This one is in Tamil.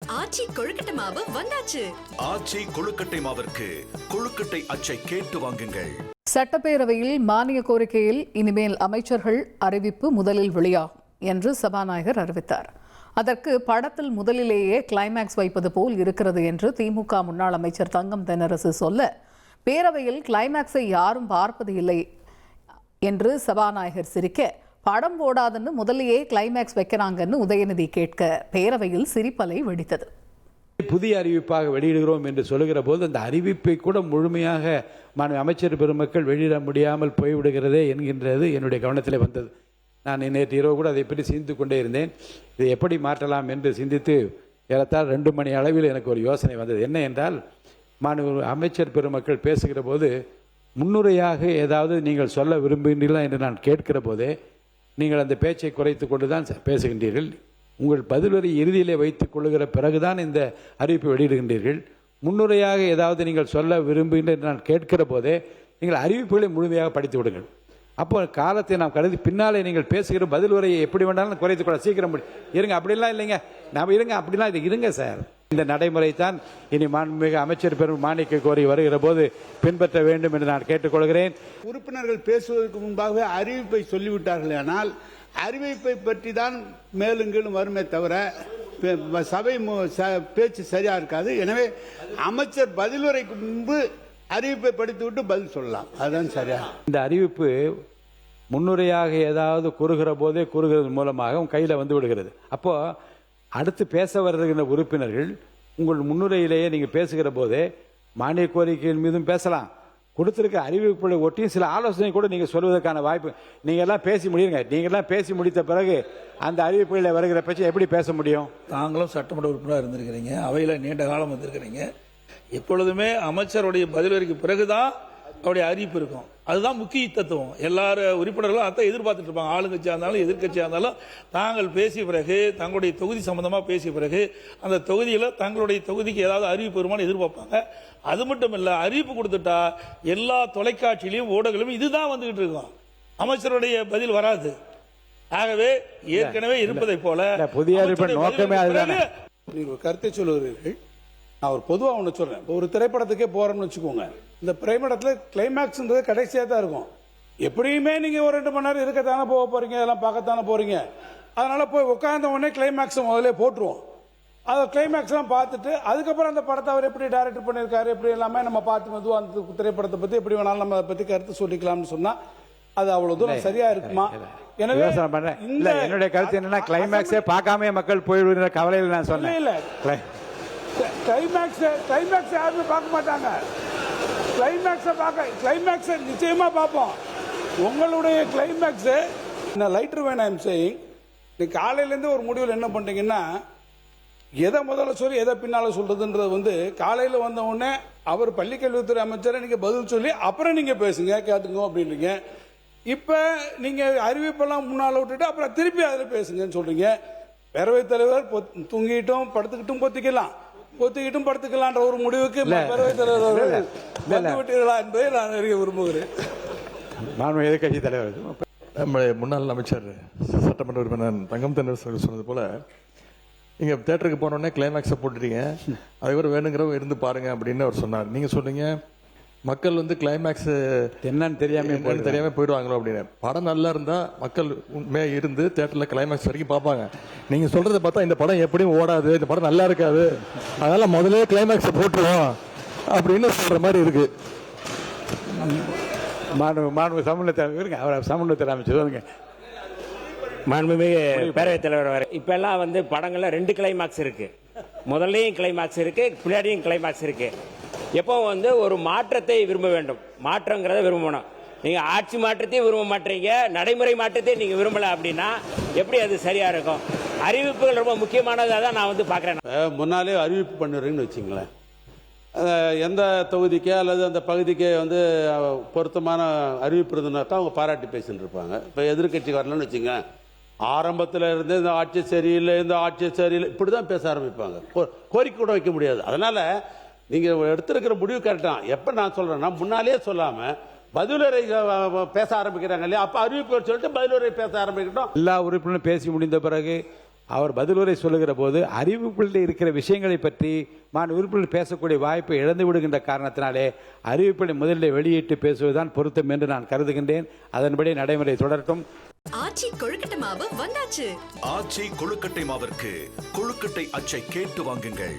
ஆச்சி கொழுக்கட்டை மாவு வந்தாச்சு. ஆச்சி கொழுக்கட்டை மாவிற்கு கொழுக்கட்டை அச்சை கேட்டு வாங்குங்கள். சட்டப்பேரவையில் மானிய கோரிக்கையில் இனிமேல் அமைச்சர்கள் அறிவிப்பு முதலில் வெளியாகும் என்று சபாநாயகர் அறிவித்தார். அதற்கு படத்தில் முதலிலேயே கிளைமேக்ஸ் வைப்பது போல் இருக்கிறது என்று திமுக முன்னாள் அமைச்சர் தங்கம் தென்னரசு சொல்ல, பேரவையில் கிளைமேக்ஸை யாரும் பார்ப்பது இல்லை என்று சபாநாயகர் சிரிக்க, படம் போடாதுன்னு முதலியே கிளைமேக்ஸ் வைக்கிறாங்கன்னு உதயநிதி கேட்க பேரவையில் சிரிப்பலை வெடித்தது. புதிய அறிவிப்பாக வெளியிடுகிறோம் என்று சொல்லுகிற போது அந்த அறிவிப்பை கூட முழுமையாக அமைச்சர் பெருமக்கள் வெளியிட முடியாமல் போய்விடுகிறதே என்கின்றது என்னுடைய கவனத்தில் வந்தது. நான் நேற்று இரவு கூட அதை பற்றி சிந்தித்து கொண்டே இருந்தேன். இதை எப்படி மாற்றலாம் என்று சிந்தித்து ஏறத்தாழ 2 மணி அளவில் எனக்கு ஒரு யோசனை வந்தது. என்ன என்றால், அமைச்சர் பெருமக்கள் பேசுகிற போது முன்னுரையாக ஏதாவது நீங்கள் சொல்ல விரும்புகின்றீர்களா என்று நான் கேட்கிற போதே நீங்கள் அந்த பேச்சை குறைத்து கொண்டு தான் பேசுகின்றீர்கள். உங்கள் பதிலுரை இறுதியிலே வைத்துக் கொள்ளுகிற பிறகுதான் இந்த அறிவிப்பை வெளியிடுகின்றீர்கள். முன்னுரையாக ஏதாவது நீங்கள் சொல்ல விரும்புகின்ற என்று நான் கேட்கிற போதே நீங்கள் அறிவிப்புகளை முழுமையாக படித்து விடுங்கள். அப்போ காலத்தை நாம் கருதி பின்னாலே நீங்கள் பேசுகிற பதில் உரையை எப்படி வேண்டாலும் குறைத்துக் கொள்ள சீக்கிரம் இருங்க. அப்படிலாம் இல்லைங்க, நாம் இருங்க, அப்படிலாம் இது இருங்க சார். இந்த நடைமுறை தான் இனி மாண்புமிகு அமைச்சர் பெரும் மானிய கோரி வருகிற போது பின்பற்ற வேண்டும் என்று நான் கேட்டுக்கொள்கிறேன். உறுப்பினர்கள் பேசுவதற்கு முன்பாகவே அறிவிப்பை சொல்லிவிட்டார்கள். ஆனால் அறிவிப்பை பற்றி தான் மேலும் கீழும் வருமே தவிர சபை பேச்சு சரியா இருக்காது. எனவே அமைச்சர் பதிலுரைக்கு முன்பு அறிவிப்பை படித்துவிட்டு பதில் சொல்லலாம், அதுதான் சரியா. இந்த அறிவிப்பு முன்னுரையாக ஏதாவது கூறுகிற போதே கூறுகிறது மூலமாக உங்கள் கையில் வந்து விடுகிறது. அப்போ அடுத்து பேச வருகின்ற உறுப்பினர்கள் உங்கள் முன்னுரையிலேயே நீங்கள் பேசுகிற போதே மானிய கோரிக்கையின் மீதும் பேசலாம், கொடுத்திருக்க அறிவிப்புகளை ஒட்டியும் சில ஆலோசனை கூட நீங்கள் சொல்வதற்கான வாய்ப்பு. நீங்கள்லாம் பேசி முடியுங்க. நீங்கள்லாம் பேசி முடித்த பிறகு அந்த அறிவிப்புகளில் வருகிற பேச்சு எப்படி பேச முடியும்? தாங்களும் சட்டமன்ற உறுப்பினராக இருந்திருக்கிறீங்க, அவையில் நீண்ட காலம் வந்திருக்கிறீங்க. எப்பொழுதுமே அமைச்சருடைய பதிலுரைக்கு பிறகுதான் அவருடைய அறிவிப்பு இருக்கும். அதுதான் முக்கிய தத்துவம். எல்லாரும் உறுப்பினர்களும் அதான் எதிர்பார்த்துட்டு இருப்பாங்க. ஆளுங்கட்சியாக இருந்தாலும் எதிர்கட்சியாக இருந்தாலும் தாங்கள் பேசிய பிறகு, தங்களுடைய தொகுதி சம்பந்தமாக பேசிய பிறகு அந்த தொகுதியில் தங்களுடைய தொகுதிக்கு ஏதாவது அறிவிப்பு வருமானு எதிர்பார்ப்பாங்க. அது மட்டும் இல்லை, அறிவிப்பு கொடுத்துட்டா எல்லா தொலைக்காட்சியிலையும் ஊடகங்களும் இதுதான் வந்துகிட்டு இருக்கும், அமைச்சருடைய பதில் வராது. ஆகவே ஏற்கனவே இருப்பதை போல புதிய நோக்கமே அதுதான். நீங்கள் கருத்தை சொல்லுகிறீர்கள். நான் ஒரு பொதுவாக ஒன்று சொல்றேன். ஒரு திரைப்படத்துக்கே போறோம்னு வச்சுக்கோங்க, இந்த திரைப்படத்தில் கிளைமேக்ஸ்ன்றது கடைசியாக தான் இருக்கும். எப்படியுமே நீங்கள் ஒரு 2 மணி நேரம் இருக்கத்தானே போக போறீங்க, இதெல்லாம் பார்க்கத்தானே போறீங்க. அதனால போய் உட்கார்ந்த உடனே கிளைமேக்ஸ் முதல்ல போட்டுருவோம். அதை கிளைமேக்ஸ்லாம் பார்த்துட்டு அதுக்கப்புறம் அந்த படத்தை அவர் எப்படி டைரக்ட் பண்ணியிருக்காரு, எப்படி எல்லாமே நம்ம பார்த்து மெதுவாக அந்த திரைப்படத்தை பற்றி எப்படி வேணாலும் நம்ம அதை பற்றி கருத்து சொல்லிக்கலாம்னு சொன்னால் அது அவ்வளோ தூரம் சரியா இருக்குமா? எனவே என்னுடைய கருத்து என்னன்னா, கிளைமேக்ஸே பார்க்காம மக்கள் போயிடுற கவலையில் நான் சொன்னேன். இல்லை, கிளைமேக்ஸ் யாருமே பார்க்க மாட்டாங்க. கிளைமேக்ஸை நிச்சயமா பார்ப்போம். உங்களுடைய climax lighter van I'm saying. நீ காலையிலேருந்து ஒரு முடிவில் என்ன பண்றீங்கன்னா, எதை முதல்ல சொல்லி எதை பின்னால சொல்றதுன்றது காலையில் வந்த உடனே அவர் பள்ளிக்கல்வித்துறை அமைச்சரை நீங்க பதில் சொல்லி அப்புறம் நீங்க பேசுங்க, கேட்டுங்க அப்படின்றீங்க. இப்ப நீங்க அறிவிப்பெல்லாம் முன்னால விட்டுட்டு அப்புறம் திருப்பி அதில் பேசுங்கன்னு சொல்றீங்க. பேரவைத் தலைவர் தூங்கிட்டும் படுத்துக்கிட்டும் பொத்திக்கிட்டும் படுத்துக்கலான்ற ஒரு முடிவுக்கு பேரவைத் தலைவர் விட்டீர்களா என்பதை நான் அறிய விரும்புகிறேன். எதிர்கட்சி தலைவர் நம்முடைய முன்னாள் அமைச்சர் சட்டமன்ற உறுப்பினர் தங்கம் தென்னரசு சொன்னது போல, நீங்க தியேட்டருக்கு போனோடனே கிளைமேக்ஸை போட்டுட்டீங்க, அதுக்கப்புறம் வேணுங்கிறவங்க இருந்து பாருங்க அப்படின்னு அவர் சொன்னார். நீங்க சொன்னீங்க மக்கள் கிளைமேக்ஸ் என்னன்னு தெரியாம போயிடுவாங்களோ அப்படின்னு. படம் நல்லா இருந்தா மக்கள் உண்மையா இருந்து தியேட்டர்ல கிளைமேக்ஸ் வரைக்கும் பார்ப்பாங்க. நீங்க சொல்றதை பார்த்தா இந்த படம் எப்படியும் ஓடாது, இந்த படம் நல்லா இருக்காது, அதனால முதல்ல கிளைமேக்ஸை போட்டுருவோம் அப்படின்னு சொல்ற மாதிரி இருக்கு. சமூகத்தில் அமைச்சர் மாண்புமிகு பேரவைத் தலைவர் வர இப்ப எல்லாம் படங்கள்ல 2 கிளைமாக்ஸ் இருக்கு. முதல்லையும் கிளைமாக்ஸ் இருக்கு, பின்னாடியும் கிளைமாக்ஸ் இருக்கு. எப்போ ஒரு மாற்றத்தை விரும்ப வேண்டும், மாற்றங்கிறத விரும்பணும். நீங்க ஆட்சி மாற்றத்தையும் விரும்ப மாட்டீங்க, நடைமுறை மாற்றத்தையும் நீங்க விரும்பல அப்படின்னா எப்படி அது சரியா இருக்கும்? அறிவிப்புகள் ரொம்ப முக்கியமானதாக தான் நான் பாக்குறேன். முன்னாலே அறிவிப்பு பண்ணுறீங்கன்னு வச்சுங்களேன், எந்த தொகுதிக்கே அல்லது அந்த பகுதிக்கே பொருத்தமான அறிவிப்பு இருந்ததுனாக்கா அவங்க பாராட்டி பேசிட்டு இருப்பாங்க. இப்போ எதிர்கட்சி வரலன்னு வச்சுங்க, ஆரம்பத்தில் இருந்து இந்த ஆட்சி சரியில்லை, இந்த ஆட்சி சரியில்லை இப்படி தான் பேச ஆரம்பிப்பாங்க. கோரிக்கை கூட வைக்க முடியாது. அதனால நீங்கள் எடுத்திருக்கிற முடிவு கரெக்டாக. எப்போ நான் சொல்கிறேன்னா, முன்னாலே சொல்லாமல் பதிலுரை பேச ஆரம்பிக்கிறாங்க இல்லையா, அப்போ அறிவிப்புகள் சொல்லிட்டு பதிலுரை பேச ஆரம்பிக்கட்டும். எல்லா உறுப்பினரும் பேசி முடிந்த பிறகு அவர் பதிலுரை சொல்லுகிற போது அறிவிப்பில் இருக்கிற விஷயங்களை பற்றி உறுப்பினர் பேசக்கூடிய வாய்ப்பை இழந்து விடுகின்ற காரணத்தினாலே அறிவிப்பை முதலில் வெளியிட்டு பேசுவதுதான் பொருத்தம் என்று நான் கருதுகின்றேன். அதன்படி நடைமுறை தொடரட்டும். ஆச்சி கொழுக்கட்டை மாவு வந்தாச்சு. ஆச்சி கொழுக்கட்டை மாவிற்கு கொழுக்கட்டை அச்சை கேட்டு வாங்குங்கள்.